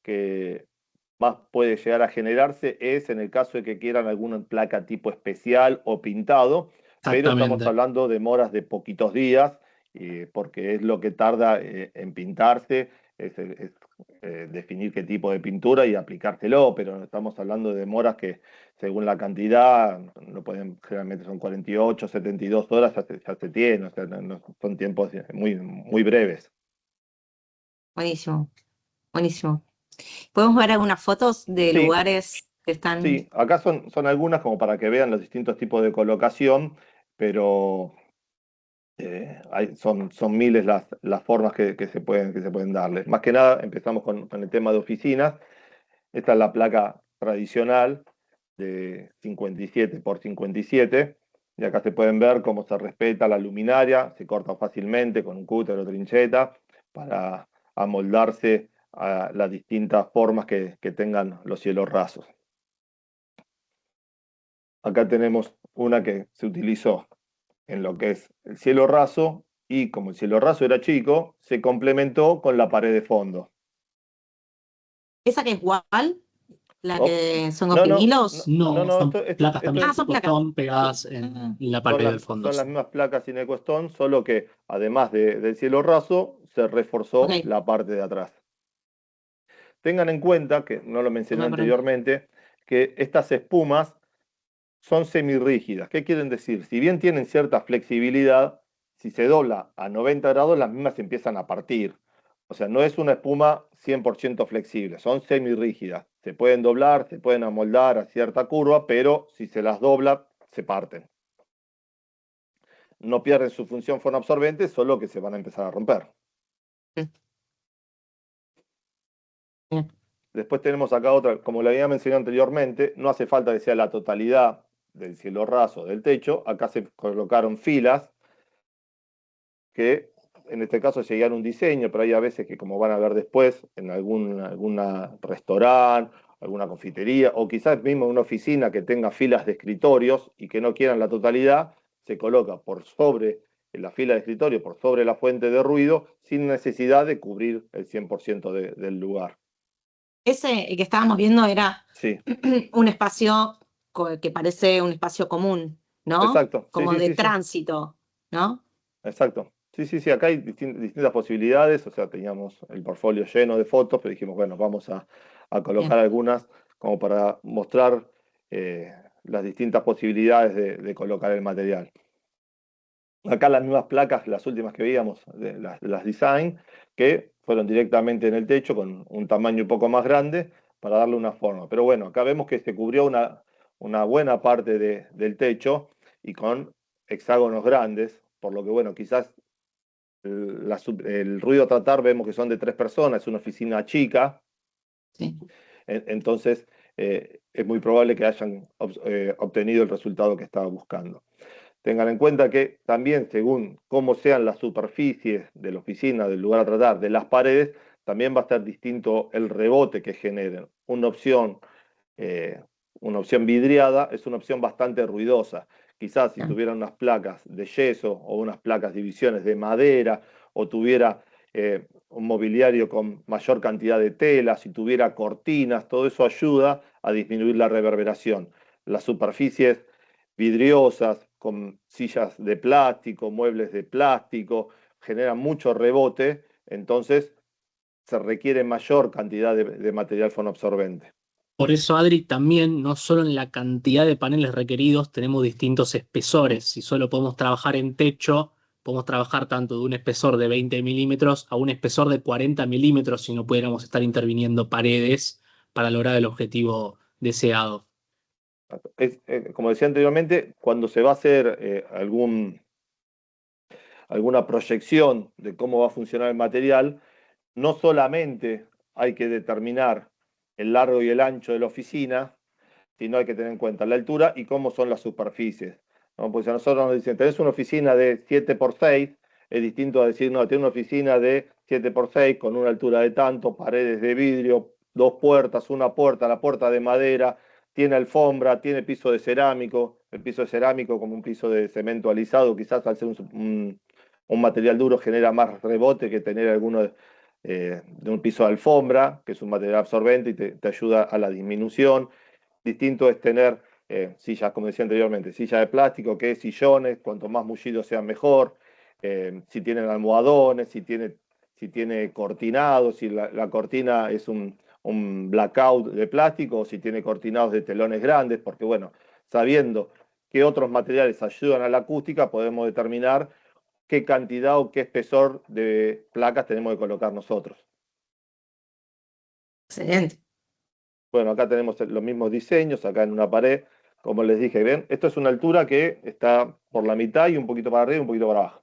que más puede llegar a generarse es en el caso de que quieran alguna placa tipo especial o pintado, pero estamos hablando de demoras de poquitos días, porque es lo que tarda en pintarse, es definir qué tipo de pintura y aplicárselo, pero estamos hablando de demoras que según la cantidad, no pueden, generalmente son 48, 72 horas, ya se tiene, o sea, no, son tiempos muy, muy breves. Buenísimo, buenísimo. ¿Podemos ver algunas fotos de lugares que están...? Sí, acá son algunas como para que vean los distintos tipos de colocación, pero son miles las formas que se pueden darle. Más que nada empezamos con el tema de oficinas. Esta es la placa tradicional de 57 por 57, y acá se pueden ver cómo se respeta la luminaria, se corta fácilmente con un cúter o trincheta para amoldarse a las distintas formas que tengan los cielos rasos. Acá tenemos una que se utilizó en lo que es el cielo raso, y como el cielo raso era chico, se complementó con la pared de fondo. ¿Esa que es igual? ¿La que son los vinilos? No, son placas también Cinecostone pegadas en la pared del fondo. Son las mismas placas Cinecostone, solo que además del cielo raso, se reforzó la parte de atrás. Tengan en cuenta, que no lo mencioné anteriormente, que estas espumas son semirrígidas. ¿Qué quieren decir? Si bien tienen cierta flexibilidad, si se dobla a 90 grados, las mismas se empiezan a partir. O sea, no es una espuma 100% flexible, son semirrígidas. Se pueden doblar, se pueden amoldar a cierta curva, pero si se las dobla, se parten. No pierden su función fonoabsorbente, solo que se van a empezar a romper. Después tenemos acá otra, como le había mencionado anteriormente, no hace falta que sea la totalidad del cielo raso del techo. Acá se colocaron filas que en este caso seguían un diseño, pero hay a veces que, como van a ver después, en alguna restaurante, alguna confitería, o quizás mismo una oficina que tenga filas de escritorios y que no quieran la totalidad, se coloca por sobre la fila de escritorio, por sobre la fuente de ruido, sin necesidad de cubrir el 100% del lugar. Ese que estábamos viendo era un espacio que parece un espacio común, ¿no? Exacto. Como de tránsito, ¿no? Exacto. Sí, acá hay distintas posibilidades, o sea, teníamos el portfolio lleno de fotos, pero dijimos, bueno, vamos a colocar algunas como para mostrar las distintas posibilidades de colocar el material. Acá las mismas placas, las últimas que veíamos, de las design, que fueron directamente en el techo con un tamaño un poco más grande para darle una forma. Pero bueno, acá vemos que se cubrió una buena parte del techo y con hexágonos grandes, por lo que, bueno, quizás el ruido a tratar vemos que son de 3 personas, es una oficina chica, Sí. entonces es muy probable que hayan obtenido el resultado que estaba buscando. Tengan en cuenta que también, según cómo sean las superficies de la oficina, del lugar a tratar, de las paredes, también va a estar distinto el rebote que generen. Una opción vidriada es una opción bastante ruidosa. Quizás si tuviera unas placas de yeso o unas placas divisiones de madera, o tuviera un mobiliario con mayor cantidad de tela, si tuviera cortinas, todo eso ayuda a disminuir la reverberación. Las superficies vidriosas, con sillas de plástico, muebles de plástico, generan mucho rebote, entonces se requiere mayor cantidad de material fonoabsorbente. Por eso, Adri, también no solo en la cantidad de paneles requeridos tenemos distintos espesores. Si solo podemos trabajar en techo, podemos trabajar tanto de un espesor de 20 milímetros a un espesor de 40 milímetros si no pudiéramos estar interviniendo paredes para lograr el objetivo deseado. Como decía anteriormente, cuando se va a hacer alguna proyección de cómo va a funcionar el material, no solamente hay que determinar el largo y el ancho de la oficina, sino hay que tener en cuenta la altura y cómo son las superficies, ¿no? Pues a nosotros nos dicen, tenés una oficina de 7x6, es distinto a decir, no, tiene una oficina de 7x6 con una altura de tanto, paredes de vidrio, 2 puertas, una puerta, la puerta de madera, tiene alfombra, tiene piso de cerámico, el piso de cerámico como un piso de cemento alisado, quizás al ser un material duro genera más rebote que tener alguno de un piso de alfombra, que es un material absorbente y te ayuda a la disminución. Distinto es tener sillas, como decía anteriormente, sillas de plástico, que es sillones, cuanto más mullidos sean mejor, si tienen almohadones, si tiene cortinado, si la cortina es un blackout de plástico, o si tiene cortinados de telones grandes, porque bueno, sabiendo qué otros materiales ayudan a la acústica, podemos determinar qué cantidad o qué espesor de placas tenemos que colocar nosotros. Excelente. Bueno, acá tenemos los mismos diseños, acá en una pared, como les dije, ven, esto es una altura que está por la mitad y un poquito para arriba y un poquito para abajo.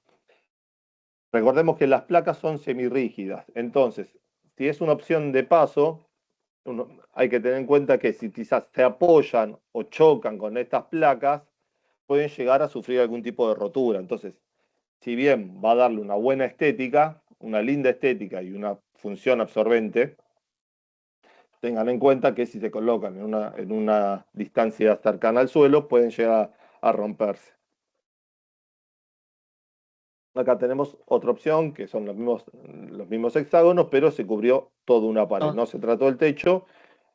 Recordemos que las placas son semirrígidas, entonces, si es una opción de paso, hay que tener en cuenta que si quizás se apoyan o chocan con estas placas, pueden llegar a sufrir algún tipo de rotura. Entonces, si bien va a darle una buena estética, una linda estética y una función absorbente, tengan en cuenta que si se colocan en una distancia cercana al suelo, pueden llegar a romperse. Acá tenemos otra opción, que son los mismos hexágonos, pero se cubrió toda una pared. No se trató el techo,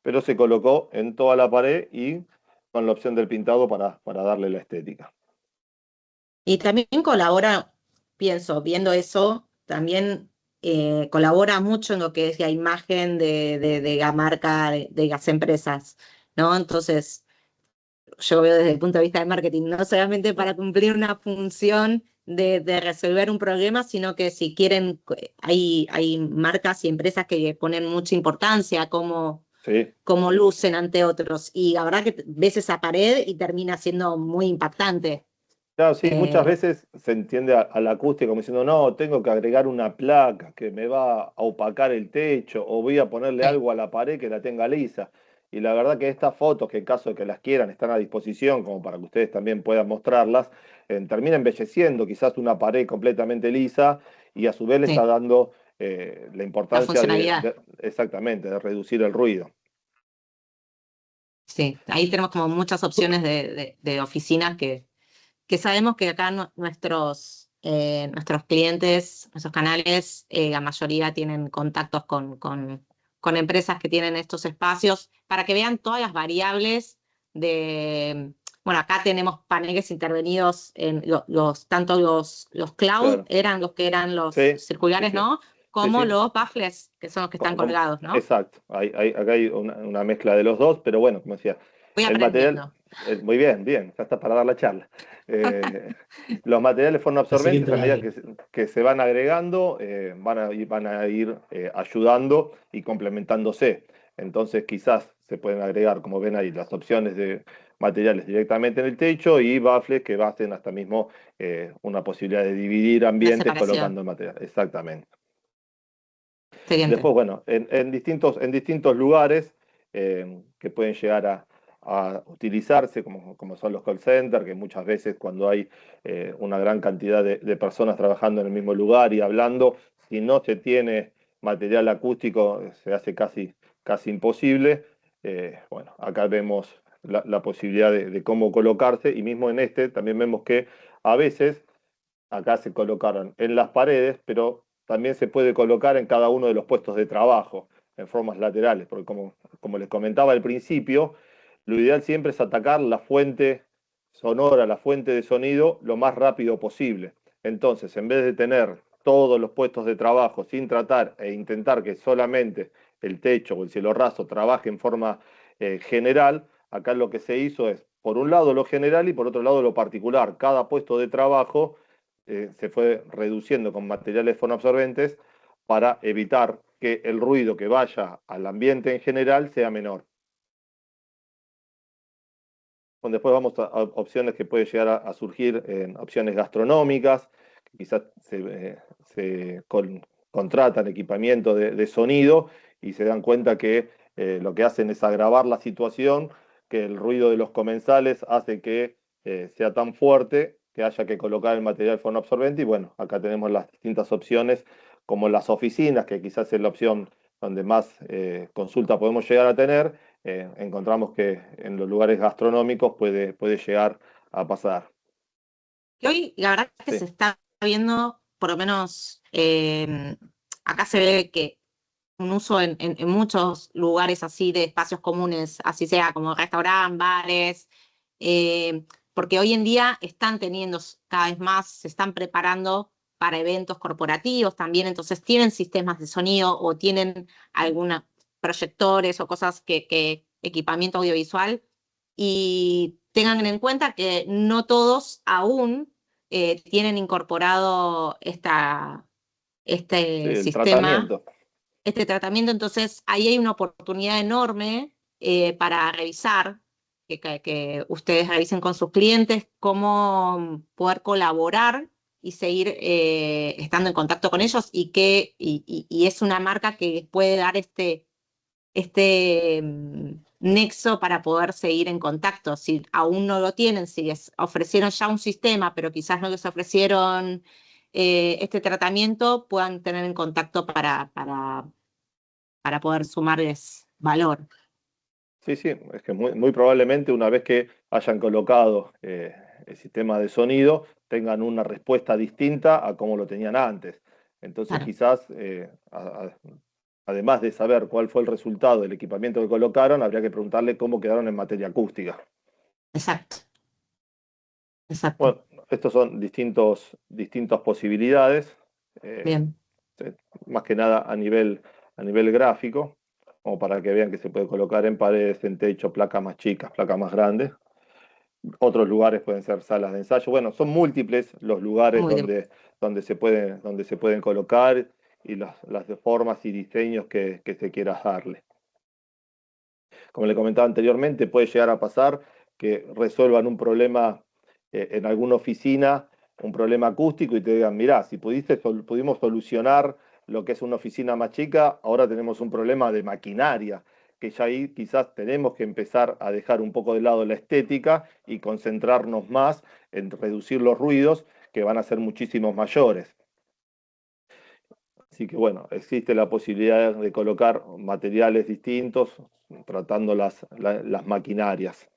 pero se colocó en toda la pared y con la opción del pintado para darle la estética. Y también colabora, pienso, viendo eso, también colabora mucho en lo que es la imagen de la marca, de las empresas, ¿no? Entonces, yo veo desde el punto de vista de marketing, no solamente para cumplir una función de resolver un problema, sino que si quieren, hay marcas y empresas que le ponen mucha importancia como lucen ante otros. Y la verdad que ves esa pared y termina siendo muy impactante. Claro, sí, muchas veces se entiende a la acústica como diciendo, no, tengo que agregar una placa que me va a opacar el techo o voy a ponerle algo a la pared que la tenga lisa. Y la verdad que estas fotos, que en caso de que las quieran, están a disposición como para que ustedes también puedan mostrarlas, termina embelleciendo quizás una pared completamente lisa y a su vez le está dando la importancia exactamente, de reducir el ruido. Sí, ahí tenemos como muchas opciones de oficinas que sabemos que acá nuestros clientes, nuestros canales, la mayoría tienen contactos con empresas que tienen estos espacios para que vean todas las variables bueno, acá tenemos paneles intervenidos en tanto los cloud eran los que eran los circulares, ¿no? Como los baffles, que son los que están colgados, ¿no? Exacto, acá hay una mezcla de los dos, pero bueno, como decía, voy aprendiendo. Muy bien, ya está para dar la charla. Los materiales fonoabsorbentes, a medida que se van agregando, van a ir ayudando y complementándose. Entonces quizás se pueden agregar, como ven ahí, las opciones de materiales directamente en el techo y baffles que hacen hasta mismo una posibilidad de dividir ambientes separación. colocando el material. Exactamente. Excelente. Después, bueno, en distintos lugares que pueden llegar a utilizarse, como son los call centers, que muchas veces cuando hay una gran cantidad de personas trabajando en el mismo lugar y hablando, si no se tiene material acústico, se hace casi imposible. Bueno, acá vemos la posibilidad de cómo colocarse, y mismo en este también vemos que a veces acá se colocaron en las paredes, pero también se puede colocar en cada uno de los puestos de trabajo, en formas laterales, porque como les comentaba al principio, lo ideal siempre es atacar la fuente sonora, la fuente de sonido, lo más rápido posible. Entonces, en vez de tener todos los puestos de trabajo sin tratar e intentar que solamente el techo o el cielo raso trabaje en forma general, acá lo que se hizo es, por un lado lo general y por otro lado lo particular. Cada puesto de trabajo se fue reduciendo con materiales fonoabsorbentes para evitar que el ruido que vaya al ambiente en general sea menor. Bueno, después vamos a opciones que pueden llegar a surgir, opciones gastronómicas, que quizás se contratan equipamiento de sonido y se dan cuenta que lo que hacen es agravar la situación, que el ruido de los comensales hace que sea tan fuerte que haya que colocar el material fonoabsorbente. Y bueno, acá tenemos las distintas opciones, como las oficinas, que quizás es la opción donde más consulta podemos llegar a tener. Encontramos que en los lugares gastronómicos puede llegar a pasar. Y hoy la verdad es que Sí. se está viendo, por lo menos acá se ve que un uso en muchos lugares así de espacios comunes, así sea como restaurantes, bares, porque hoy en día están teniendo cada vez más, se están preparando para eventos corporativos también, entonces tienen sistemas de sonido o tienen algunos proyectores o cosas que equipamiento audiovisual, y tengan en cuenta que no todos aún tienen incorporado este Sí, el sistema, tratamiento. este tratamiento. Entonces ahí hay una oportunidad enorme para revisar, que ustedes revisen con sus clientes cómo poder colaborar y seguir estando en contacto con ellos, y es una marca que les puede dar este nexo para poder seguir en contacto. Si aún no lo tienen, si les ofrecieron ya un sistema, pero quizás no les ofrecieron este tratamiento, puedan tener en contacto para poder sumarles valor. Sí, es que muy probablemente una vez que hayan colocado el sistema de sonido, tengan una respuesta distinta a como lo tenían antes. Entonces Claro. quizás, además de saber cuál fue el resultado del equipamiento que colocaron, habría que preguntarle cómo quedaron en materia acústica. Exacto. Bueno, estos son distintas posibilidades, Bien. más que nada a nivel gráfico, como para que vean que se puede colocar en paredes, en techo, placas más chicas, placas más grandes. Otros lugares pueden ser salas de ensayo. Bueno, son múltiples los lugares donde se pueden colocar, y las formas y diseños que se quiera darle. Como le comentaba anteriormente, puede llegar a pasar que resuelvan un problema en alguna oficina, un problema acústico, y te digan, mirá, si pudimos solucionar lo que es una oficina más chica, ahora tenemos un problema de maquinaria, que ya ahí quizás tenemos que empezar a dejar un poco de lado la estética y concentrarnos más en reducir los ruidos, que van a ser muchísimos mayores. Así que bueno, existe la posibilidad de colocar materiales distintos, tratando las maquinarias.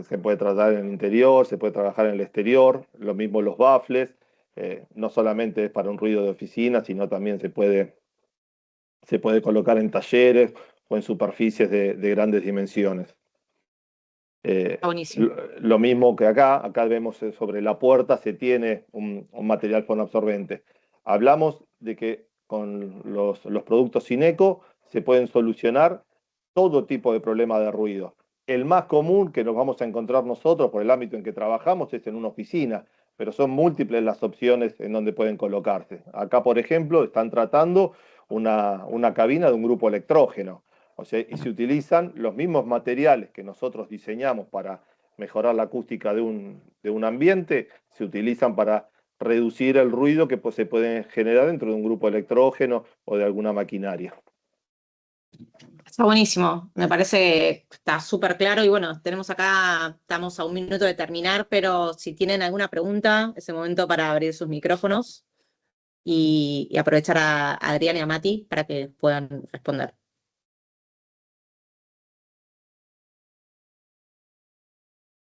Se puede tratar en el interior, se puede trabajar en el exterior, lo mismo los baffles. No solamente es para un ruido de oficina, sino también se puede colocar en talleres o en superficies de grandes dimensiones. Buenísimo. Lo mismo que acá vemos sobre la puerta se tiene un material fonoabsorbente. Hablamos de que con los productos Sineco se pueden solucionar todo tipo de problema de ruido. El más común que nos vamos a encontrar nosotros por el ámbito en que trabajamos es en una oficina, pero son múltiples las opciones en donde pueden colocarse. Acá, por ejemplo, están tratando una cabina de un grupo electrógeno. O sea, y se utilizan los mismos materiales que nosotros diseñamos para mejorar la acústica de un ambiente, se utilizan para reducir el ruido que se puede generar dentro de un grupo electrógeno o de alguna maquinaria. Está buenísimo, me parece que está súper claro y bueno, tenemos acá, estamos a 1 minuto de terminar, pero si tienen alguna pregunta, es el momento para abrir sus micrófonos y aprovechar a Adrián y a Mati para que puedan responder.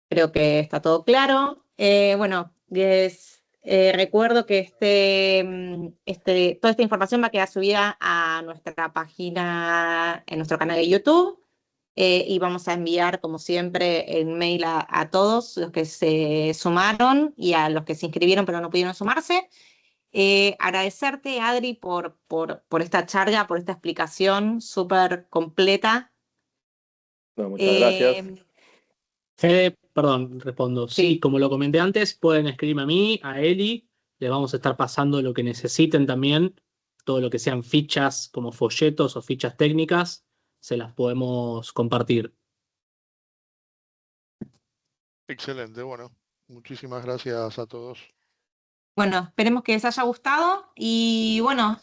Creo que está todo claro. Bueno, recuerdo que toda esta información va a quedar subida a nuestra página, en nuestro canal de YouTube, y vamos a enviar, como siempre, el mail a todos los que se sumaron y a los que se inscribieron pero no pudieron sumarse. Agradecerte, Adri, por esta charla, por esta explicación súper completa. No, muchas gracias. Fede, perdón, respondo. Sí, Sí. como lo comenté antes, pueden escribirme a mí, a Eli, le vamos a estar pasando lo que necesiten también, todo lo que sean fichas como folletos o fichas técnicas, se las podemos compartir. Excelente, bueno, muchísimas gracias a todos. Bueno, esperemos que les haya gustado y bueno,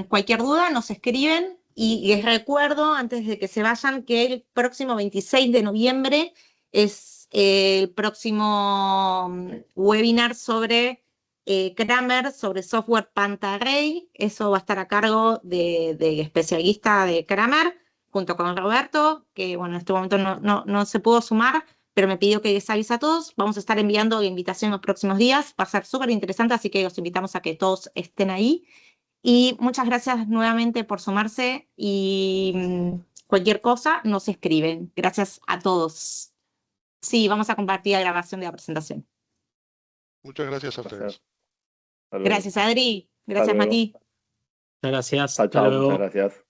cualquier duda nos escriben y les recuerdo antes de que se vayan que el próximo 26 de noviembre es el próximo webinar sobre Kramer, sobre software Pantarray. Eso va a estar a cargo del especialista de Kramer junto con Roberto, que bueno, en este momento no se pudo sumar, pero me pidió que les avise a todos. Vamos a estar enviando la invitación en los próximos días. Va a ser súper interesante, así que los invitamos a que todos estén ahí. Y muchas gracias nuevamente por sumarse y cualquier cosa nos escriben. Gracias a todos. Sí, vamos a compartir la grabación de la presentación. Muchas gracias a ustedes. Gracias, Adri. Gracias, luego. Mati. Muchas gracias. Chao, Hasta chao, luego. muchas gracias.